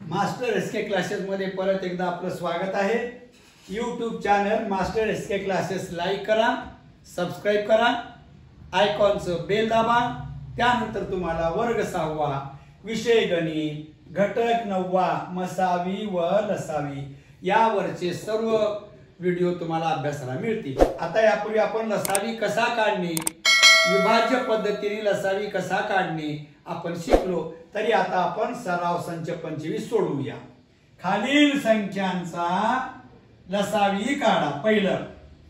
Master SK classes मध्ये परत एकदा आपलं स्वागत आहे। YouTube channel master SK classes like करा, सबस्क्राइब करा, आयकॉनचं बेल दाबा। त्यानंतर तुम्हाला वर्ग 6वा विषय गणित घटक 9वा मसावी व लसावी यावरचे सर्व व्हिडिओ तुम्हाला अभ्यासाला मिळतील। आता यापूर्वी आपण लसावी कसा काढणे, विभाज्य पद्धतीने लसावी कसा काढणे आपण शिकलो। तरी आता आपण सराव संच 25 सोडवूया। खालील संख्यांचा लसावी काढा। पहिलं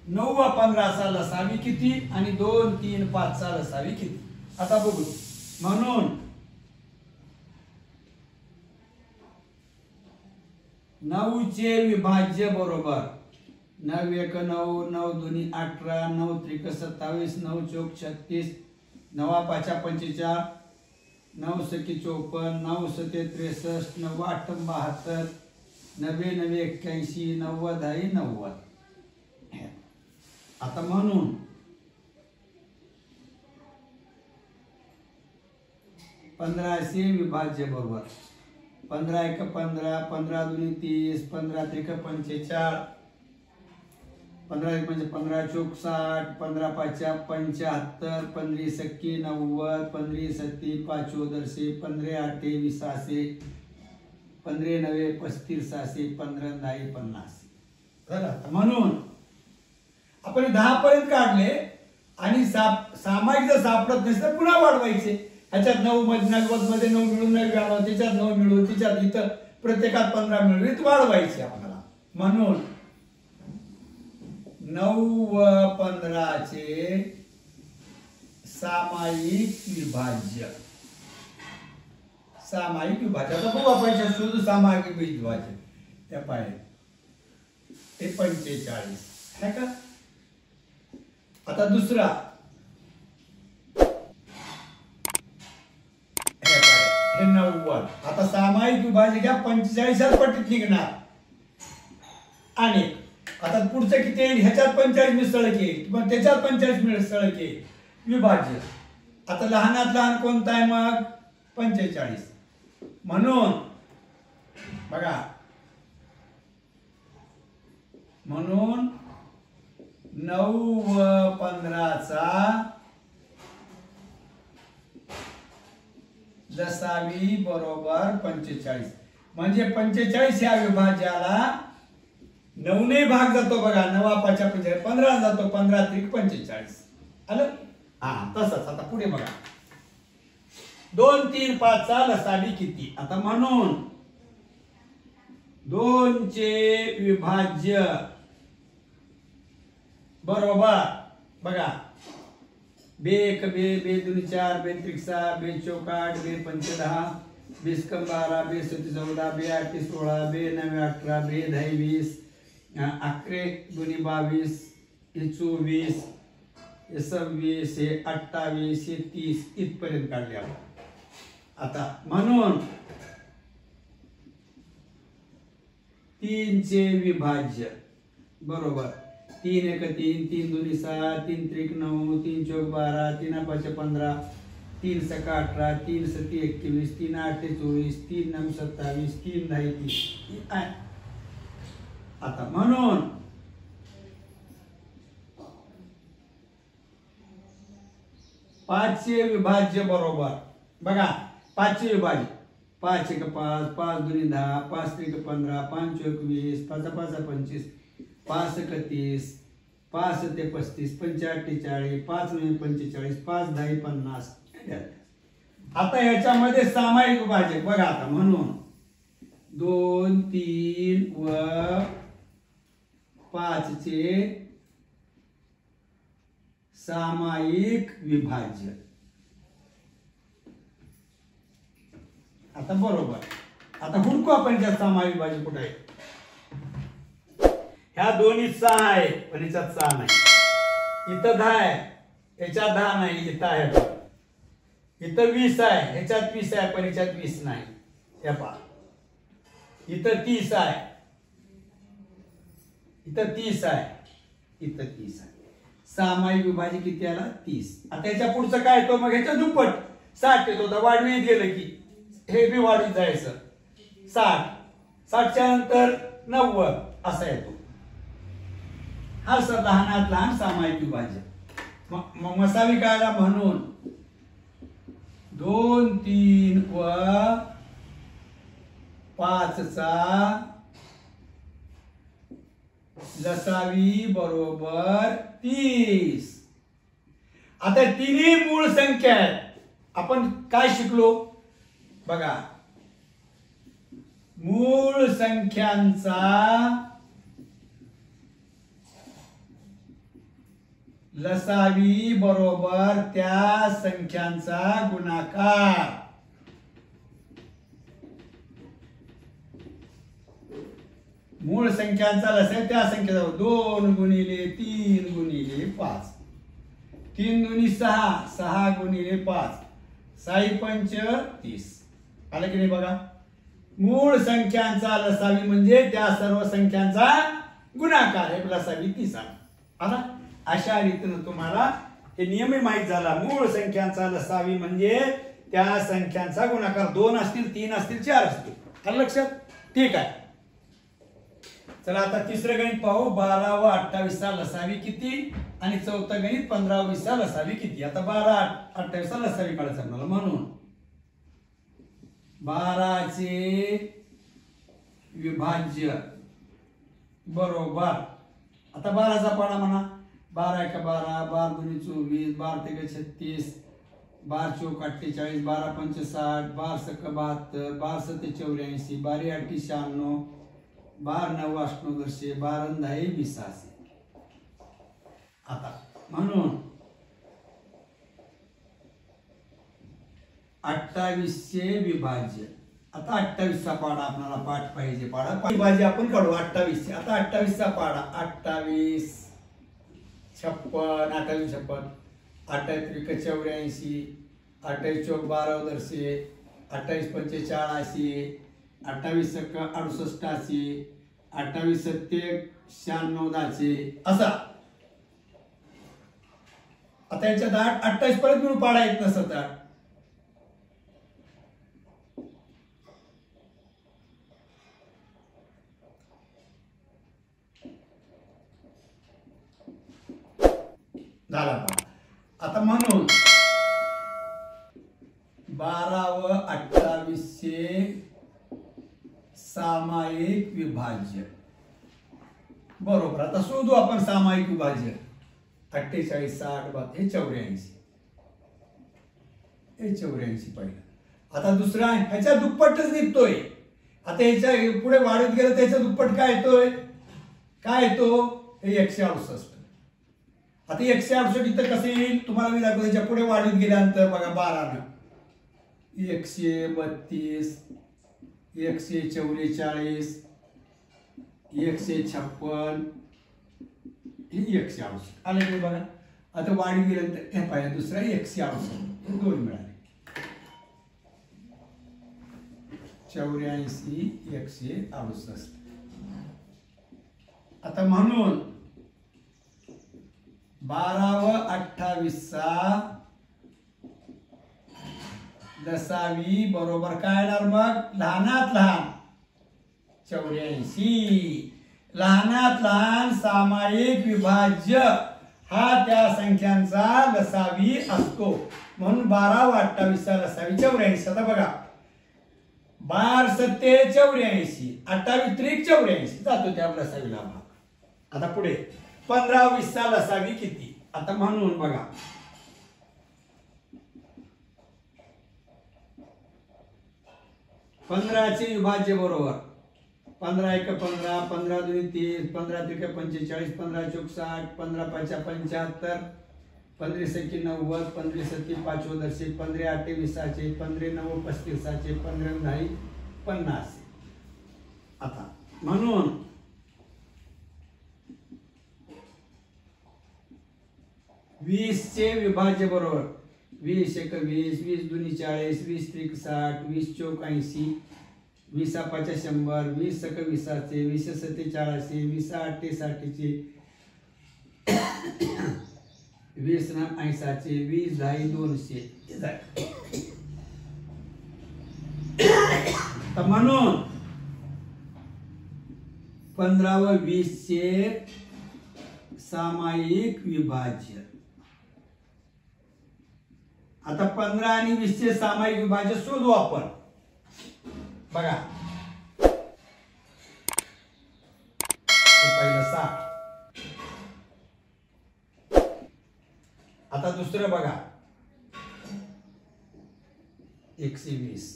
9 व 15 चा लसावी किती आणि 2, 3, 5 चा लसावी किती। आता बघू। म्हणून 9 चे विभाज्य बरोबर 9 1 9, 9 2 18, 9 3 27, 9 4 36, 9 5 45, 9 6 54, 9 7 63, 9 8 72, 9 9 81, 90 90। आता म्हणून 15 चे विभाज्य बरोबर 15 1 15, 15 2 30, 15 3 45, 15 1 15 4 60, 15 5 75, 15 6 90, 15 7 5 14, 15 8 20, 15 9 35, 15 10 50। झालं। म्हणून आपण 10 पर्यंत काढले आणि सामायिक जर सापडत नसेल तर पुन्हा वाढवायचे। ह्याच्यात 9 मध्ये 90 मध्ये 9 मिळून 9 वाढवा, त्याच्यात 9 मिळून, त्याच्यात इथं प्रत्येकात 15 मिळून वाढवायचे आपल्याला। म्हणून 9 व 15 चे सामायिक विभाज्य। सामायिक विभाज्य आता बघू आपण शुद्ध सामायिक विभाज्य त्या पाहिजे ते 45 है का। आता दुसरा हे 90। आता सामायिक विभाज्य घ्या 45 पटीत निघणार आणि आता पुढचं किती येईल, ह्याच्यात 45 मिसळ के मग त्याच्यात 45 मिसळ के विभाज्य। आता लहानात लहान कोणता आहे मग 45। म्हणून बघा, म्हणून 9 व 15 चा लसावी बरोबर 45। म्हणजे 45 या विभाज्याला 9 ने भाग जातो बघा, 9 5 45, 15 जातो, 15 3 45 आलं। हा तसंच आता पुढे बघा 2 3 5 चा लसावी किती। आता म्हणून 2 चे विभाज्य बरोबर बघा 2 1 2, 2 2 4, 2 3 6, 2 4 8, 2 5 10, 20 कम 12, 2 7 14, 2 8 16, 2 9 18, 2 10 20, 11 2 22, 24, 26, 28, 30 इथपर्यंत काढले आपण। आता म्हणून 3 चे विभाज्य बरोबर 3 1 3, 3 2 7, 3 3 9, 3 4 12, 3 5 15, 3 6 18, 3 7 21, 3 8 24, 3 9 27, 3 10 30। आता म्हणून 5 चे विभाज्य बरोबर बघा 5 चे विभाज्य 5 1 5, 5 2 10, 5 3 15, 5 4 21, 5 5 25, 5 31, 5 7 35, 5 8 40, 5 9 45, 5 10 50। आता याच्यामध्ये सामायिक विभाज्य बघा। आता म्हणून 2 3 व 5 चे सामायिक विभाज्य। आता बरोबर आता हुडकू आपण त्या सामायिक विभाज्य कुठे आहे। ह्या दोन्ही 6 आहे पण याच्यात 6 नाही। इथं 10 आहे, याच्यात 10 नाही, इथं आहे। इथं 20 आहे, ह्याच्यात 20 आहे पण याच्यात 20 नाही। हे पहा इथं 30 आहे, इथं 30 आहे, इथं 30 आहे। सामायिक विभाज्य किती आला 30। आता याच्या पुढचं काय येतो मग ह्याच्या दुप्पट 60 येतो। वाढवीत गेलं की हे बी वाढीत जायचं। 60, 60च्या नंतर 90 असा येतो. हा सर लहानात लहान सामायिक विभाज्य. मसावी कायदा म्हणून 2, 3 व 5चा लसावी बरोबर 30. आता तिन्ही मूळ संख्या आहेत. आपण काय शिकलो बघा, मूळ संख्यांचा लसावी बरोबर त्या संख्यांचा गुणाकार. मूळ संख्यांचा लसावी त्या संख्येचा 2 गुणिले 3 गुणिले 5, 3 दुनी 6, 6 गुणिले 5, 6 पंच 30. आलं की नाही बघा. मूळ संख्यांचा लसावी म्हणजे त्या सर्व संख्यांचा गुणाकार हे लसावी 30 आला. अशा रीतीने तुम्हाला हे नियमही माहित झाला. मूळ संख्यांचा लसावी म्हणजे त्या संख्यांचा गुणाकार. 2 असतील, 3 असतील, 4 असतील. आलं लक्षात? ठीक आहे. चला आता तिसरं गणित पाहू. 12 व 28 लसावी किती आणि चौथं गणित 15 व 20 लसावी किती. आता 12, 28 लसावी काढायचं आपल्याला. म्हणून 12चे विभाज्य बरोबर. आता 12चा पाडा म्हणा. 12 × 12, 12 × 24, 12 × 36, 12 × 4 = 48, 12 × 5 = 60, 12 × 6 = 72, 12 × 7 = 84, 12 × 8 = 96, 12 × 9 = 88, 12 × 10 = 20. आता म्हणून 28चे विभाज्य. आता 28चा पाडा आपल्याला पाठ पाहिजे. पाडा विभाज्य आपण काढू 28चे. आता 28चा पाडा 28, 56, 28, 56, 28 × 3 = 84, 28 × 4 = 12 दर्शे, 28 × 5 = 84, 28 × 6 = 68, 28 × 7 = 96 दाचे असा. आता याच्यात 28 परत मिळून पाडा येत नसत तर झाला. आता म्हणून 12 व 28चे सामायिक विभाज्य बरोबर. आता शोधू आपण सामायिक विभाज्य. 48, 60, 32 हे 84. हे 84 पहिलं. आता दुसरा ह्याच्या दुप्पटच निघतोय. आता ह्याच्या पुढे वाढत गेलं त्याच्या दुप्पट काय येतोय? काय येतो? हे 168. आता 168 इथं कसं येईल तुम्हाला मी दाखवतो. त्याच्या पुढे वाढत गेल्यानंतर बघा 12 132, 144, 156 हे 168 आले की बघा. आता वाढी गेल्यानंतर हे पाहिजे दुसरा 168 हे 2 मिळाले. 84, 168. आता म्हणून 12 व 28चा लसावी बरोबर काय येणार मग? लहानात लहान 84. लहानात लहान सामायिक विभाज्य हा त्या संख्यांचा लसावी असतो. म्हणून 12 व 28चा लसावी 84. आता बघा 12 × 7 = 84, 28 × 3 = 84 जातो त्या लसावीला भाग. आता पुढे 15 व 20चा लसावी किती. आता म्हणून बघा 15चे विभाज्य बरोबर 15 × 1 = 15, 15 × 2 = 30, 15 × 3 = 45, 15 × 4 = 60, 15 × 5 = 75, 15 × 6 = 90, 15 × 7 = 5 दर्शे, 15 × 8 = 20, 15 × 9 = 35, 15 × 10 = 50. आता म्हणून 20चे विभाज्य बरोबर 20 × 1 = 20, 20 × 2 = 40, 20 × 3 = 60, 20 × 4 = 80, 20 × 5 = 100, 20 × 6 = 20, 20 × 7 = 40, 20 × 8 = 60, 20 × 9 = 80, 20 × 10 = 200. तर म्हणून 15 व 20 चे सामायिक विभाज्य. आता 15 आणि 20 चे सामायिक विभाज्य शोधू आपण. बघा पहिलं 60. आता दुसरं बघा 120.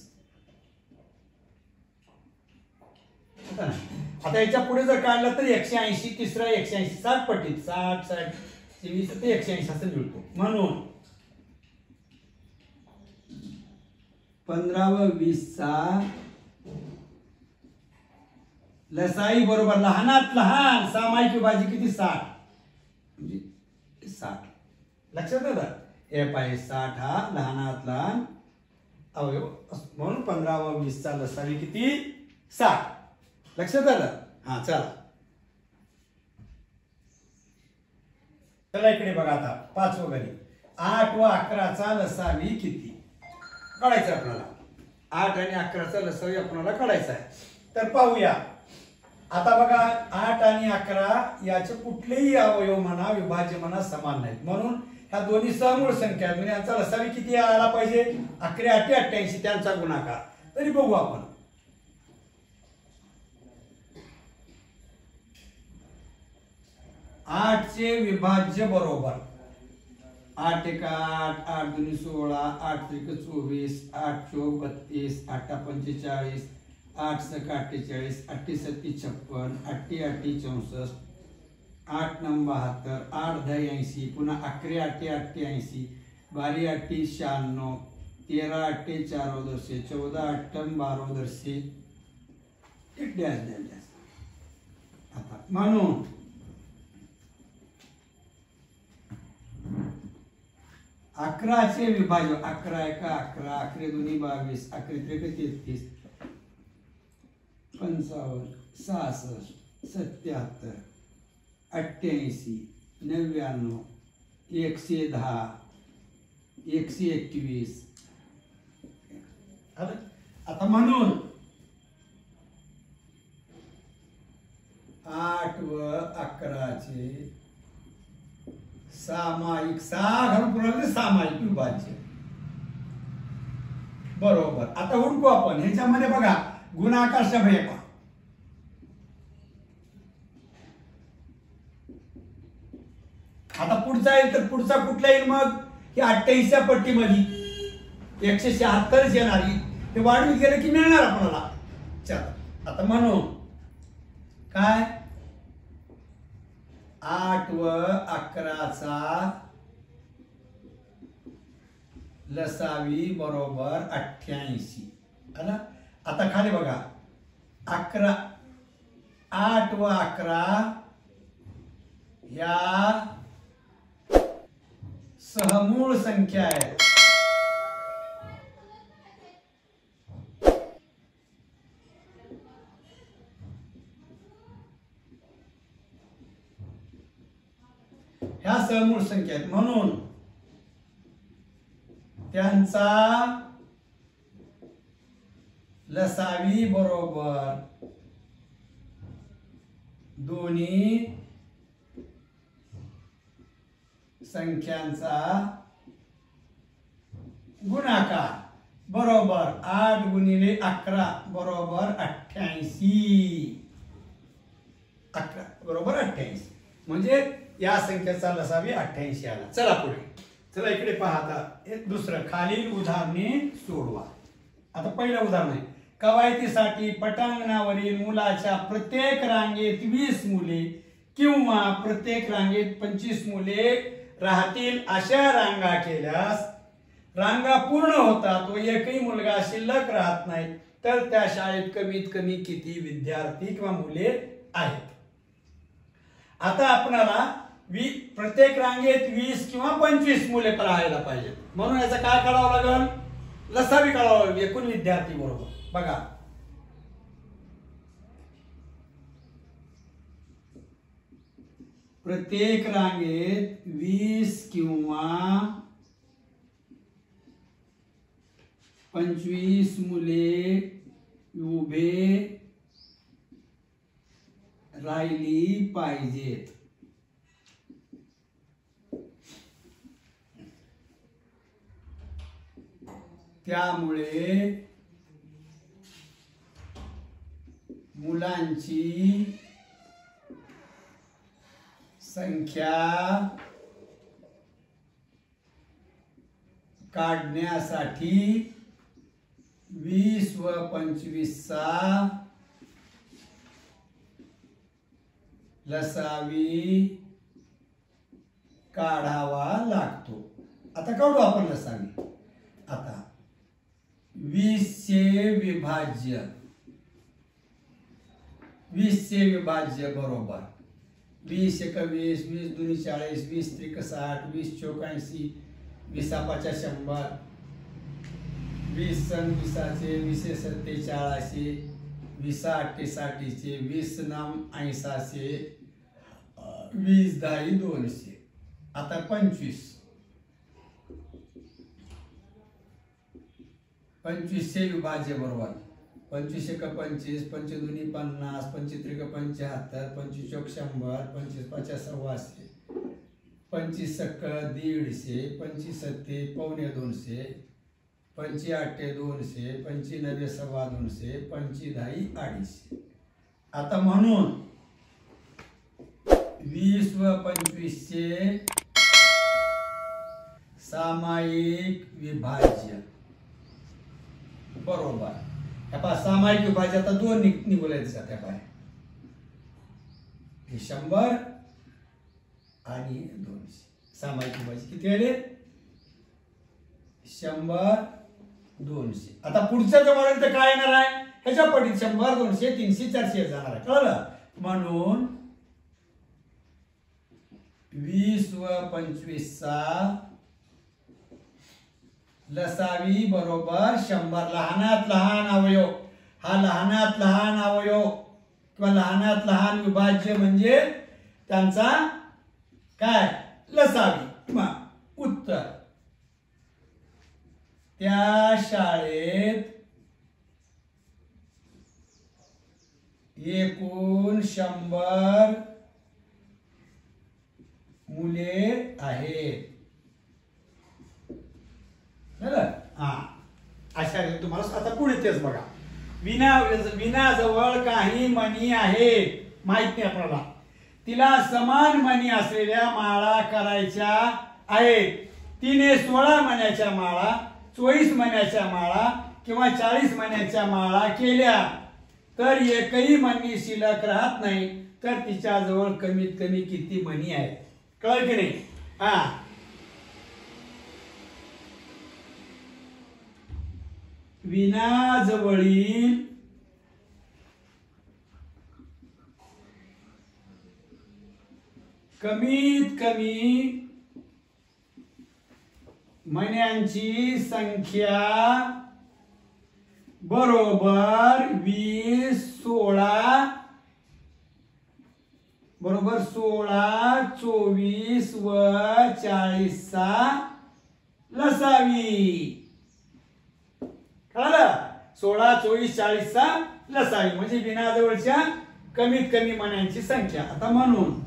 आता याच्या पुढे जर काढलं तर 180, तिसरा 180, 60 पटीत 60 60 20 ते 180 असं मिळतो. म्हणून 15 व 20 चा लसाई बरोबर लहानात लहान सामायिक विभाज्य किती 60 म्हणजे 60. लक्षात आलं. हे पाहिजे 60 हा लहानात लहान अवयव म्हणून 15 व 20 चा लसावी किती 60. लक्षात आलं. हा चला चला इकडे बघा. आता 5वं गणित. 8 व 11 चा लसावी किती काढायचं आपल्याला. 8 आणि 11 चा लसावी आपल्याला काढायचा आहे. तर पाहूया. आता बघा 8 आणि 11 याचे कुठलेही अवयव म्हणा विभाज्य म्हणा समान नाहीत. म्हणून ह्या दोन्ही समूळ संख्या आहेत. म्हणजे यांचा लसावी किती आला पाहिजे 11 8 88 त्यांचा गुणाकार. तरी बघू आपण. 8 चे विभाज्य बरोबर 8 1 8 8 2 16 8 3 24 8 4 32 8 45 8 6 48 8 7 56 8 8 64 8 9 72 8 10 80 पुन्हा 11 8 88 12 8 96 13 8 4 दर्शे 14 8 12 दर्शे एक डॅश डॅश डॅश. आता म्हणून 11 चे विभाज्य 11 1 11 11 2 22 11 3 33 55 66 77 88 99 110 121. आता म्हणून 8 व 11 चे सामायिक 6 घालून पुन्हा सामायिक विभाज्य बरोबर. आता हुडकू आपण. ह्याच्यामध्ये बघा गुणाकार सभेय पहा. आता पुढचा येईल तर पुढचा कुठला येईल मग की 28 पट्टीमध्ये 176 येणार. ते वाढवीत गेलं की मिळणार आपल्याला. चला आता म्हणून काय 8 व 11 चा लसावी बरोबर 88 आला. आता खाली बघा 11 8 व 11 या सहमूळ संख्या आहेत. ह्या सहमूळ संख्या आहेत. म्हणून त्यांचा लसावी बरोबर दोन्ही संख्यांचा गुणाकार बरोबर 8 गुणिले 11 बरोबर 88. 11 बरोबर 88 म्हणजे या संख्येचा लसावी 88 आला. चला पुढे. चला इकडे पहा. आता एक दुसरं खालील उदाहरणे सोडवा. आता पहिलं उदाहरण आहे. कवायतीसाठी पटांगणावरील मुलाच्या प्रत्येक रांगेत 20 मुले किंवा प्रत्येक रांगेत 25 मुले राहतील अशा रांगा केल्यास रांगा पूर्ण होतात व एकही मुलगा शिल्लक राहत नाही तर त्या शाळेत कमीत कमी किती विद्यार्थी किंवा मुले आहेत. आता आपल्याला प्रत्येक रांगेत 20 किंवा 25 मुले राहायला पाहिजे. म्हणून याचा काय काढावं लागेल लसावी काढावं लागेल एकूण विद्यार्थी बरोबर. बघा प्रत्येक रांगेत 20 किंवा 25 मुले उभे राहिली पाहिजेत. त्यामुळे मुलांची संख्या काढण्यासाठी 20 व 25चा लसावी काढावा लागतो. आता काढू आपण लसावी. आता 20 चे विभाज्य, 20 चे विभाज्य बरोबर 20 × 20, 20 × 2 = 40, 20 × 3 = 60, 20 × 4 = 80, 20 × 5 = 100, 20 × 20 चे 20 × 7 = 400, 20 × 8 = 60, 20 × 9 = 80, 20 × 10 = 200. आता 25, 25 चे विभाज्य बरोबर 25 × 1 = 25, 25 × 2 = 50, 25 × 3 = 75, 25 × 4 = 100, 25 × 5 = 125, 25 × 150, 25 × 7 = 250, 25 × 8 = 200, 25 × 9 = 250, 25 × 10 = 250. आता म्हणून 20 व 25 चे सामायिक विभाज्य बरोबर. त्या सामायिक विभाज्य आता 2 निघाले दिसतात. त्या पाय 100 आणि 200 सामायिक विभाज्य किती आले? 100, 200. आता पुढचं जर म्हणाल तर काय येणार आहे? ह्याच्या पटीत 100, 200, 300, 400 जाणार आहे. कळलं? म्हणून 20 व 25चा लसावी बरोबर 100. लहानात लहान अवयव, हा लहानात लहान अवयव किंवा लहानात लहान विभाज्य म्हणजे त्यांचा काय? लसावी. उत्तर त्या शाळेत एकूण 100 मुले आहेत. अशा तुम्हाला आता पुढे तेच बघा. विनाजवळ काही मणी आहेत, माहित नाही आपल्याला. तिला समान मणी असलेल्या माळा करायच्या आहेत. तिने 16 मण्याच्या माळा, 24 मण्याच्या माळा किंवा 40 मण्याच्या माळा केल्या तर एकही मणी शिल्लक राहत नाही. तर तिच्याजवळ कमीत कमी किती मणी आहेत? कळलं की नाही? विनाजवळील कमीत कमी मण्यांची संख्या बरोबर 20, 16 बरोबर 16, 24 व 40चा लसावी. कळलं? 16, 24, 40चा लसावी म्हणजे विनाजवळच्या कमीत कमी मण्यांची संख्या. आता म्हणून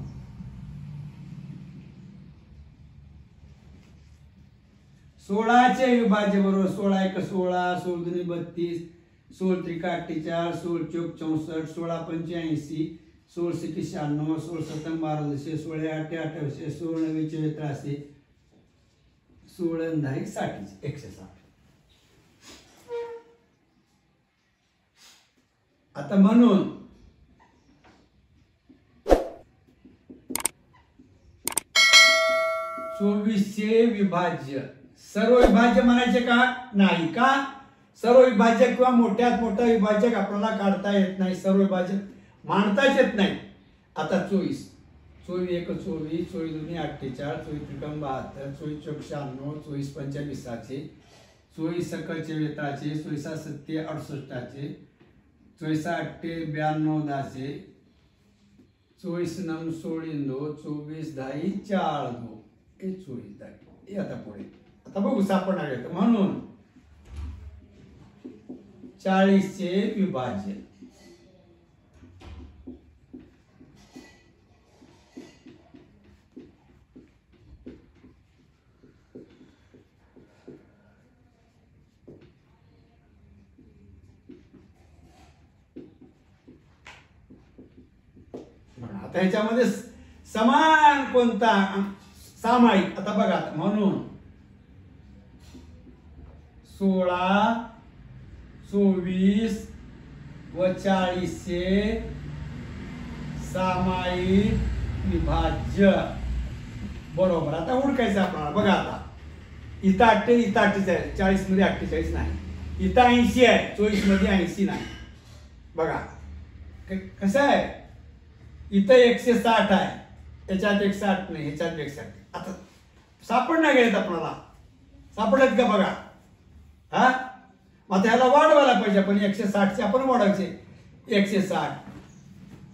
16 चे विभाज्य बरोबर 16 × 1 = 16, 16 × 2 = 32, 16 × 3 = 48, 16 × 4 = 64, 16 × 5 = 80, 16 × 6 = 96, 16 × 7 = 1200, 16 × 8 = 2800, 16 × 9 = 83, 16 × 10 = 60, 160. आता म्हणून 24 चे विभाज्य सर्व विभाज्य म्हणायचे का? नाही. का? सर्व विभाज्य किंवा मोठ्यात मोठा विभाजक आपल्याला काढता येत नाही, सर्व विभाज्य मांडताच येत नाही. आता 24, 24 × 1 = 24, 24 × 2 = 48, 24 × 3 = 72, 24 × 4 = 96, 24 × 5 = 20, 24 × 6 = 44, 24 × 7 = 68, 24 × 8 = 92, 10, 24 × 9 = 16, 24 × 10 = 42, 24 10. हे आता पुढे आता बघू सापडणार आहे. म्हणून 40 चे विभाज्य आता ह्याच्यामध्ये समान कोणता सामायिक, आता बघा म्हणून 16, 24 व 40 सामायिक विभाज्य बरोबर. आता हुडकायचं आपल्याला. बघा आता इथं 48 आहे, 40 मध्ये 48 नाही, इथं 80 आहे, 24 मध्ये 80 नाही. बघा कसं आहे, इथं 160 आहे, त्याच्यात 160 नाही, ह्याच्यात 160. आता सापडणार गेलेत आपल्याला, सापडत का बघा. हा मग ह्याला वाढवायला पाहिजे आपण. 160 चे आपण वाढवायचे. 160,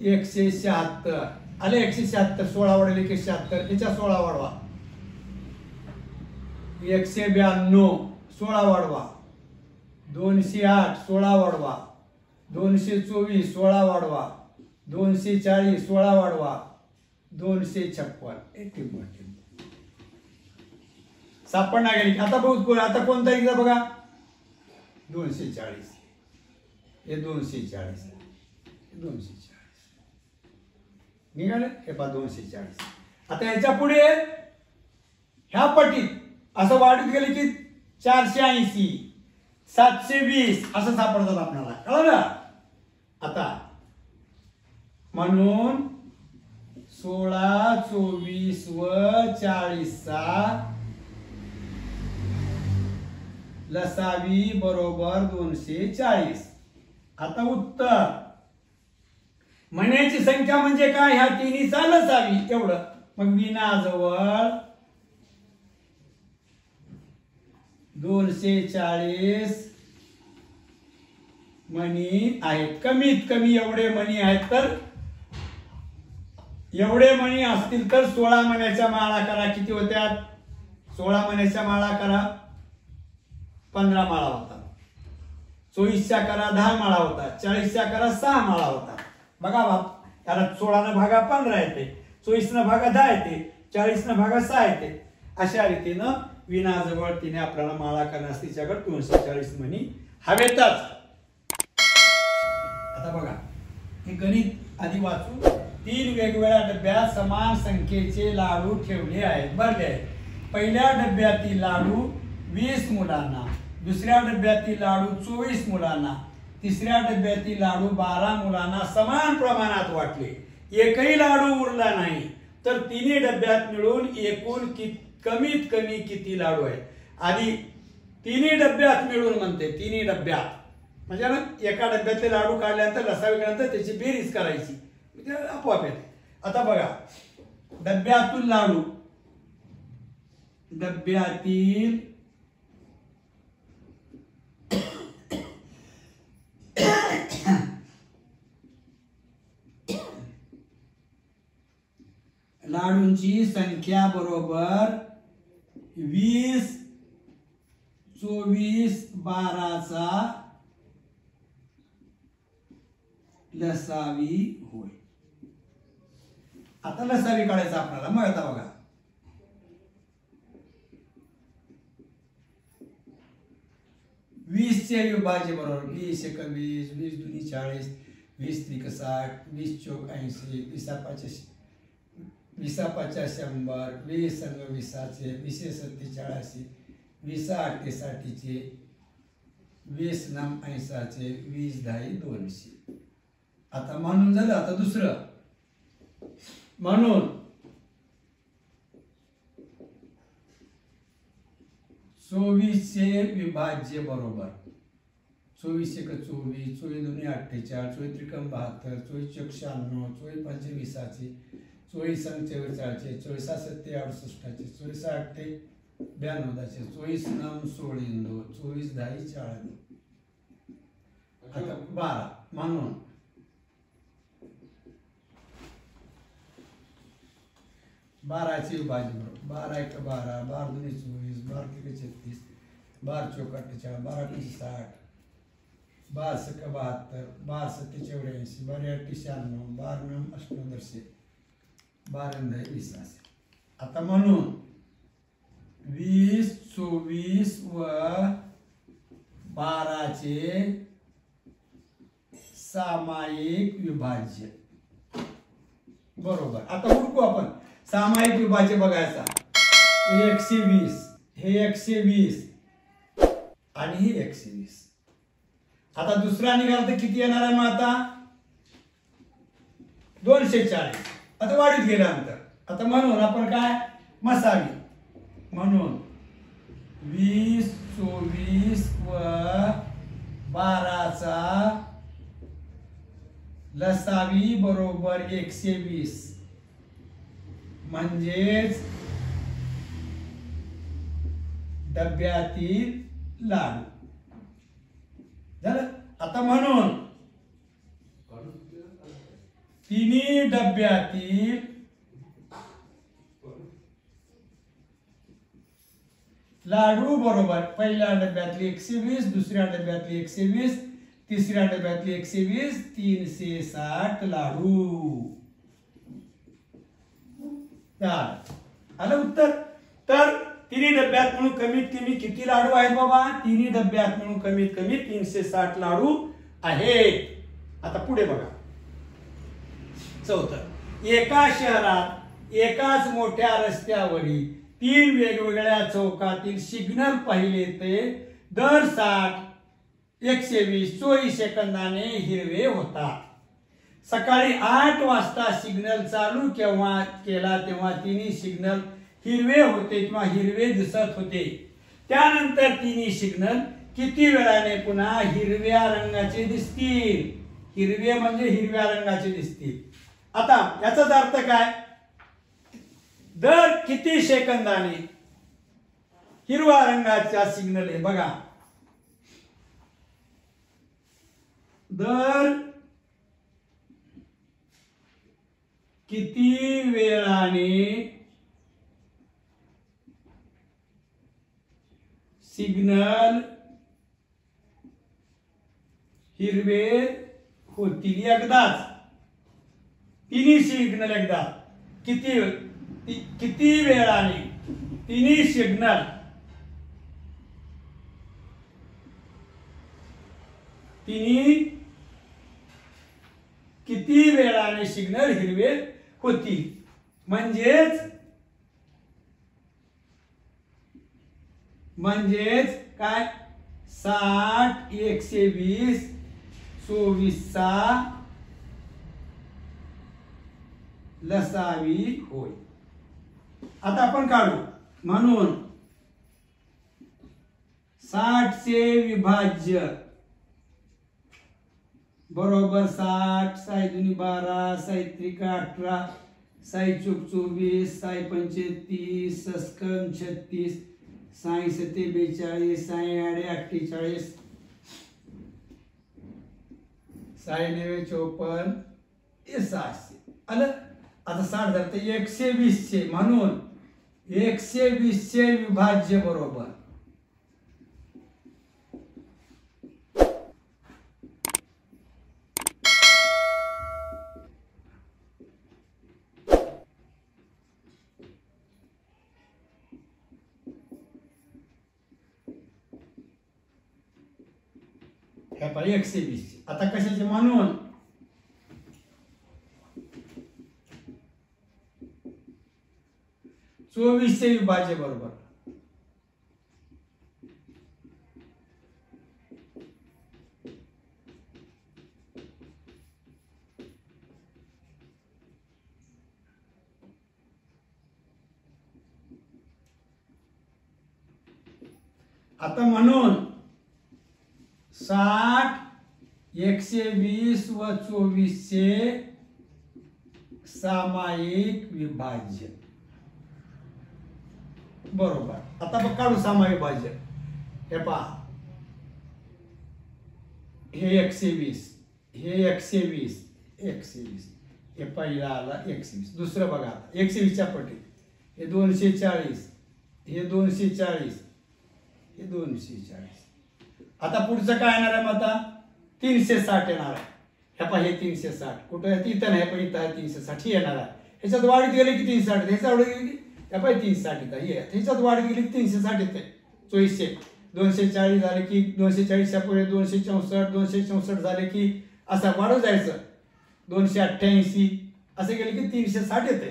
176 आले. 176 16 वाढले 176, त्याच्या 16 वाढवा. 192 16 वाढवा. 208 16 वाढवा. 224 16 वाढवा. 240 16 वाढवा. 256 सापडणार गेली. आता बघू आता कोणता एकदा बघा. 240 हे 240 निघाले हे पा 240. आता याच्या पुढे ह्या पटीत असं वाढत गेले की 480 720 असं सापडतात आपल्याला. कळलं. आता म्हणून 16 24 व 40 लसावी बरोबर 240. आता उत्तर म्हणायची संख्या म्हणजे काय, ह्या तिन्हीचा लसावी एवढं. मग विनाजवळ 240 मणी आहेत. कमीत कमी एवढे मणी आहेत. तर एवढे मणी असतील तर 16 मण्याच्या माळा करा. किती होत्यात? 16 मण्याच्या माळा करा 15 माळा होतात. 24च्या करा 10 माळा होतात. 40च्या करा 6 माळा होतात. बघा बाप, त्याला 16 न भागा 15 येते, 24 न भागा 10 येते, 40 न भागा 6 येते. अशा रीतीनं विनाजवळ तिने आपल्याला माळा करण्यास तिच्याकडे 240 मणी हवेतच. आता बघा हे गणित आधी वाचू. 3 वेगवेगळ्या डब्यात समान संख्येचे लाडू ठेवले आहेत, भरले आहेत. पहिल्या डब्यातील लाडू 20 मुलांना, दुसऱ्या डब्यातील लाडू 24 मुलांना, तिसऱ्या डब्यातील लाडू 12 मुलांना समान प्रमाणात वाटले. एकही लाडू उरला नाही. तर तिन्ही डब्यात मिळून एकूण कमीत कमी किती लाडू आहेत? आधी तिन्ही डब्यात मिळून म्हणते, तिन्ही डब्यात म्हणजे ना एका डब्यातले लाडू काढल्यानंतर लसावी केल्यानंतर त्याची बेरीज करायची, आपोआप येते. आता बघा डब्यातून लाडू, डब्यातील लाडूंची संख्या बरोबर 20 24 12चा लसावी होय. आता लसावी काढायचा आपल्याला. मग आता बघा 20 चे विभाज्य बरोबर 20 × 20 20 दूनी 40 20 × 60 20 × 80 20 × 50 20 × 50 100 20 × 20 20 × 87 20 × 8 60 20 × 9 80 20 × 10 200. आता म्हणून झालं. आता दुसरं म्हणून 24 चे विभाज्य बरोबर 24 × 24 24 दूनी 48 24 त्रिकम 72 24 चौक 96 24 पंचे 20 24 संग 44 24 7 68 24 8 92 24 9 16 24 10 40. आता 12 म्हणून 12 चे विभाज्य बरोबर 12 × 12 12 दूनी 24 12 × 36 12 चौक 48 12 × 60 12 सक 72 12 7 84 12 8 96 12 9 88 12 10 20. आता म्हणून 20 24 व 12 चे सामायिक विभाज्य बरोबर. आता उरकू आपण. सामायिक विभाज्य बघायचा. 120 हे 120 आणि हे 120. आता दुसरा निघाला तर किती येणार आहे मग आता 240. आता वाढीत गेल्यानंतर आता म्हणून आपण काय मसावी म्हणून 20 24 व 12चा लसावी बरोबर 120 म्हणजेच डब्यातील लाडू झालं. आता म्हणून तिन्ही डब्यातील लाडू बरोबर पहिल्या डब्यातली 120 दुसऱ्या डब्यातली 120 तिसऱ्या डब्यातली 120 360 लाडू. आलं उत्तर. तर तिन्ही डब्यात मिळून कमीत कमी किती लाडू आहेत बाबा तिन्ही डब्यात मिळून कमीत कमी 360 लाडू आहेत. आता पुढे बघा. चौथं. एका शहरात एकाच मोठ्या रस्त्यावरील 3 वेगवेगळ्या चौकातील सिग्नल पाहिले ते दर 60 120 24 सेकंदाने हिरवे होतात. सकाळी 8 वाजता सिग्नल चालू केला तेव्हा तिन्ही सिग्नल हिरवे होते किंवा हिरवे दिसत होते. त्यानंतर तिन्ही सिग्नल किती वेळाने पुन्हा हिरव्या रंगाचे दिसतील. हिरवे म्हणजे हिरव्या रंगाचे दिसतील. आता याचाच अर्थ काय दर किती सेकंदाने हिरवा रंगाचा सिग्नल आहे बघा. दर किती वेळाने सिग्नल हिरवे होतील. एकदाच तिन्ही सिग्नल एकदा किती वेळाने तिन्ही सिग्नल किती वेळाने सिग्नल हिरवे होतील म्हणजेच काय 60 120 24चा लसावी होय. आता आपण काढू. म्हणून 60 चे विभाज्य बरोबर 60 साई दुनी 12 साई त्रिका 18 साई चूक 24 साई पंचे 30 सस्कम 36 साई सते 42 साई आडे 48 साई नेवे 54 हे 600 आलं. आता 60 धरते 120 चे म्हणून 120 चे विभाज्य बरोबर हे पाहिजे 120. आता कशाचे म्हणून 24 चे विभाज्य बरोबर आता म्हणून 60 120 व 24 चे सामायिक विभाज्य बरोबर. आता बघ काढू सामायिक विभाज्य. हे पहा हे 120 हे 120 हे पहिला आला 120. दुसरं बघा 120 च्या पटीत हे 240 हे 240 हे 240. आता पुढचं काय येणार आहे मग आता 360 येणार आहे. हे पहा हे 360 कुठं इथं नाही पण इथं आहे 360 येणार आहे. ह्याच्यात वाढ गेली की 360 ह्याच्यात वाढ गेली की हे 360 येतं. ह्याच्यात वाढ गेली की 360 येते 2400 240 झाले की 240 च्या पुढे 264 264 झाले की असा वाढत जायचं 288 असे केले की 360 येते.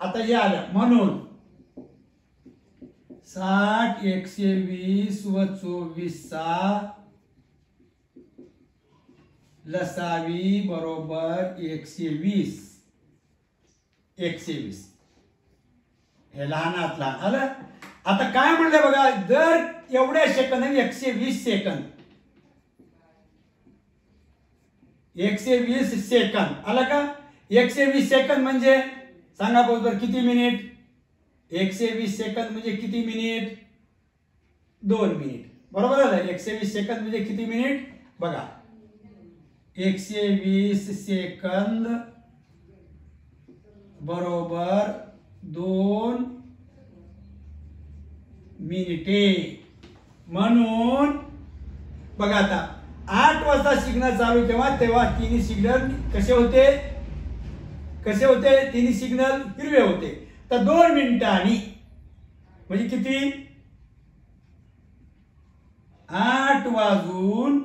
आता हे आलं म्हणून 60 120 व 24 लसावी बरोबर 120. 120 हे लहानात लहान आलं. आता काय म्हणलं बघा, जर एवढ्या सेकंद 120 सेकंद 120 सेकंद आलं का. 120 सेकंद म्हणजे सांगा बरोबर किती मिनिट. 120 सेकंद म्हणजे किती मिनिट. 2 मिनिट. बरोबर आहे. 120 सेकंद म्हणजे किती मिनिट बघा. 120 सेकंद बरोबर 2 मिनिटे. म्हणून बघा आता 8 वाजता सिग्नल चालू तेव्हा तिन्ही सिग्नल कसे होते तिन्ही सिग्नल हिरवे होते. तर 2 मिनिटांनी म्हणजे किती 8 वाजून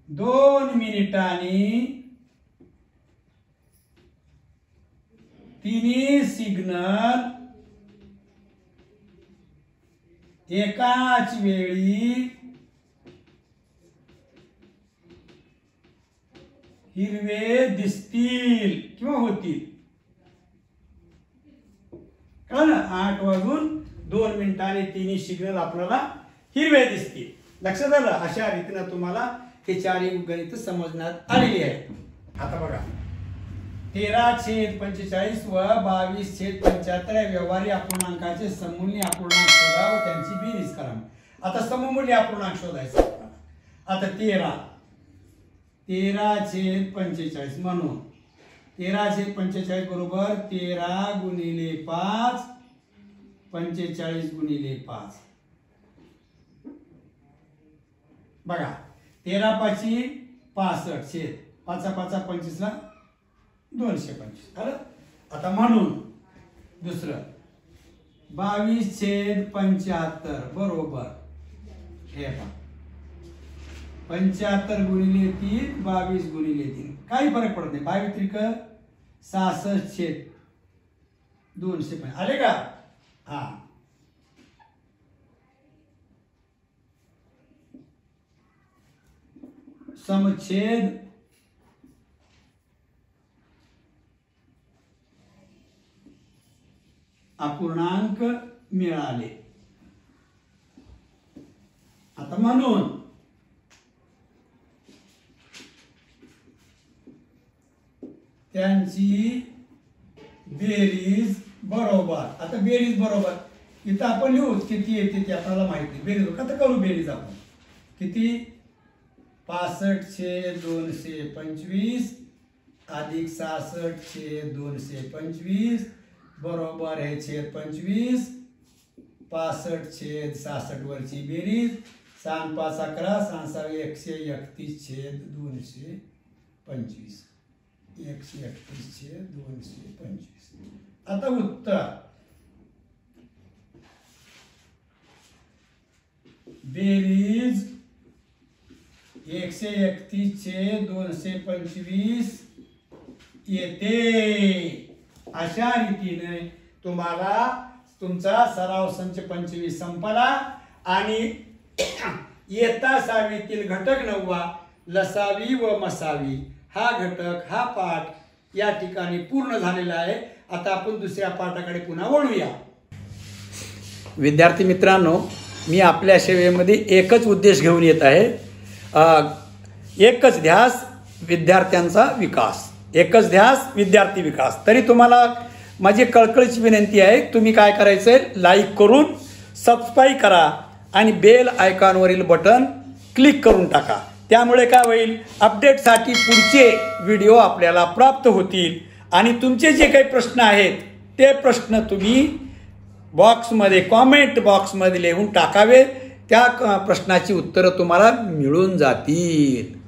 2 मिनिटांनी तिन्ही सिग्नल एकाच वेळी हिरवे दिसतील किंवा होतील. कळलं ना. 8 वाजून 2 मिनिटांनी तिन्ही सिग्नल आपल्याला हिरवे दिसतील. लक्षात आलं. अशा रीतीने तुम्हाला हे चारही गणित समजण्यात आलेली आहेत. आता बघा 13/45 व 22/75 या व्यवहारी अपूर्णांकाचे सममूल्य अपूर्णांक शोधा व त्यांची बेरीज करा. आता सममूल्य अपूर्णांक शोधायचं. आता 13/45 म्हणून 13/45 बरोबर 13 गुणिले 5 45 गुणिले 5. बघा 13 5 65 छेद 5 5 25 ला 225 आलं. आता म्हणून दुसरं 22/75 बरोबर हे पहा 75 गुणिले 3 22 गुणिले 3 काही फरक पडत नाही. 22 त्रिक 66 छेद 250 आले का. हा समछेद अपूर्णांक मिळाले. आता म्हणून त्यांची बेरीज बरोबर. आता बेरीज बरोबर इथं आपण लिहू किती येते ते आपल्याला माहिती. बेरीज कसं करू बेरीज आपण किती 65/225 अधिक 66/225 बरोबर हे छेद 25 65/66 वरची बेरीज 6 5 11 6 6 131/225 131/225. आता उत्तर बेरीज 131/225 येते. अशा रीतीने तुम्हाला तुमचा सराव संच 25 संपला आणि इयत्ता 6वीतील घटक 9वा लसावी व मसावी हा घटक हा पाठ या ठिकाणी पूर्ण झालेला आहे. आता आपण दुसऱ्या पाठाकडे पुन्हा वळूया. विद्यार्थी मित्रांनो, मी आपल्या सेवेमध्ये एकच उद्देश घेऊन येत आहे. एकच ध्यास विद्यार्थ्यांचा विकास. एकच ध्यास विद्यार्थी विकास. तरी तुम्हाला माझी कळकळीची विनंती आहे, तुम्ही काय करायचं आहे, लाईक करून सबस्क्राईब करा आणि बेल आयकॉनवरील बटन क्लिक करून टाका. त्यामुळे काय होईल, अपडेटसाठी पुढचे व्हिडिओ आपल्याला प्राप्त होतील आणि तुमचे जे काही प्रश्न आहेत ते प्रश्न तुम्ही बॉक्समध्ये कॉमेंट बॉक्समध्ये लिहून टाकावे. त्या प्रश्नाची उत्तरं तुम्हाला मिळून जातील.